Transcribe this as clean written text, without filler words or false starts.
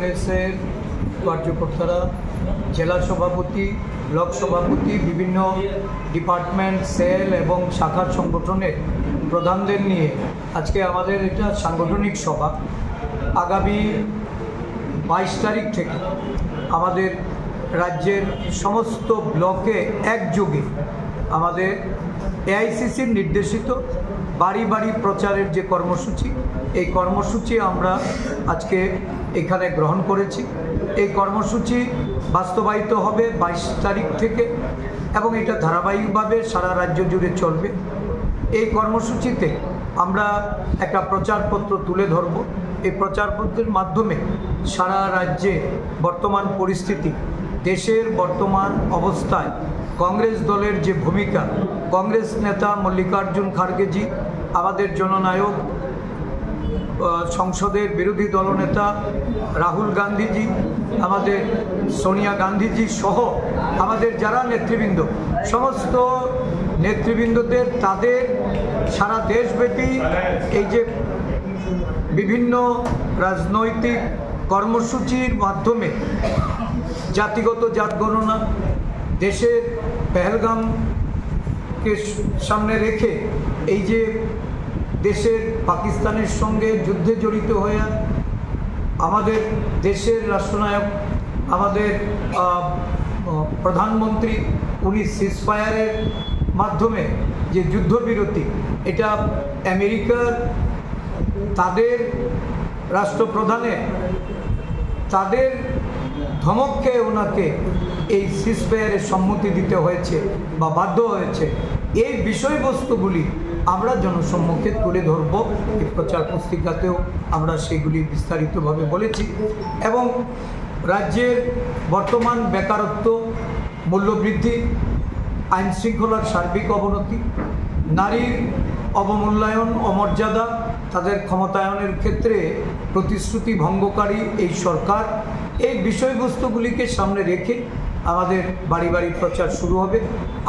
কংগ্রেসের কার্যকর্তারা জেলা সভাপতি, ব্লক সভাপতি, বিভিন্ন ডিপার্টমেন্ট, সেল এবং শাখার সংগঠনের প্রধানদের নিয়ে আজকে আমাদের এটা সাংগঠনিক সভা। আগামী 22 তারিখ থেকে আমাদের রাজ্যের সমস্ত ব্লকে একযোগে আমাদের এআইসিসির নির্দেশিত বাড়ি বাড়ি প্রচারের যে কর্মসূচি, এই কর্মসূচি আমরা আজকে এখানে গ্রহণ করেছি। এই কর্মসূচি বাস্তবায়িত হবে 22 তারিখ থেকে এবং এটা ধারাবাহিকভাবে সারা রাজ্য জুড়ে চলবে। এই কর্মসূচিতে আমরা একটা প্রচারপত্র তুলে ধরব। এই প্রচারপত্রের মাধ্যমে সারা রাজ্যে বর্তমান পরিস্থিতি, দেশের বর্তমান অবস্থায় কংগ্রেস দলের যে ভূমিকা, কংগ্রেস নেতা মল্লিকার্জুন খার্গেজি, আমাদের জননায়ক সংসদের বিরোধী দলনেতা রাহুল গান্ধীজি, আমাদের সোনিয়া গান্ধীজি সহ আমাদের যারা নেতৃবৃন্দ, সমস্ত নেতৃবৃন্দদের তাদের সারা দেশব্যাপী এই যে বিভিন্ন রাজনৈতিক কর্মসূচির মাধ্যমে জাতিগত জাত গণনা, দেশের পেহেলগামকে সামনে রেখে এই যে দেশের পাকিস্তানের সঙ্গে যুদ্ধে জড়িত হয়ে আমাদের দেশের রাষ্ট্রনায়ক, আমাদের প্রধানমন্ত্রী, উনি সিজফায়ারের মাধ্যমে যে যুদ্ধবিরতি, এটা আমেরিকার তাদের রাষ্ট্রপ্রধানের তাদের ধমক খেয়ে ওনাকে এই সিজফায়ারের সম্মতি দিতে হয়েছে বা বাধ্য হয়েছে। এই বিষয়বস্তুগুলি আমরা জনসম্মুখে তুলে ধরব। এই প্রচার পুস্তিকাতেও আমরা সেগুলি বিস্তারিতভাবে বলেছি এবং রাজ্যের বর্তমান বেকারত্ব, মূল্যবৃদ্ধি, আইন শৃঙ্খলার সার্বিক অবনতি, নারীর অবমূল্যায়ন, অমর্যাদা, তাদের ক্ষমতায়নের ক্ষেত্রে প্রতিশ্রুতি ভঙ্গকারী এই সরকার, এই বিষয়বস্তুগুলিকে সামনে রেখে আমাদের বাড়ি বাড়ি প্রচার শুরু হবে।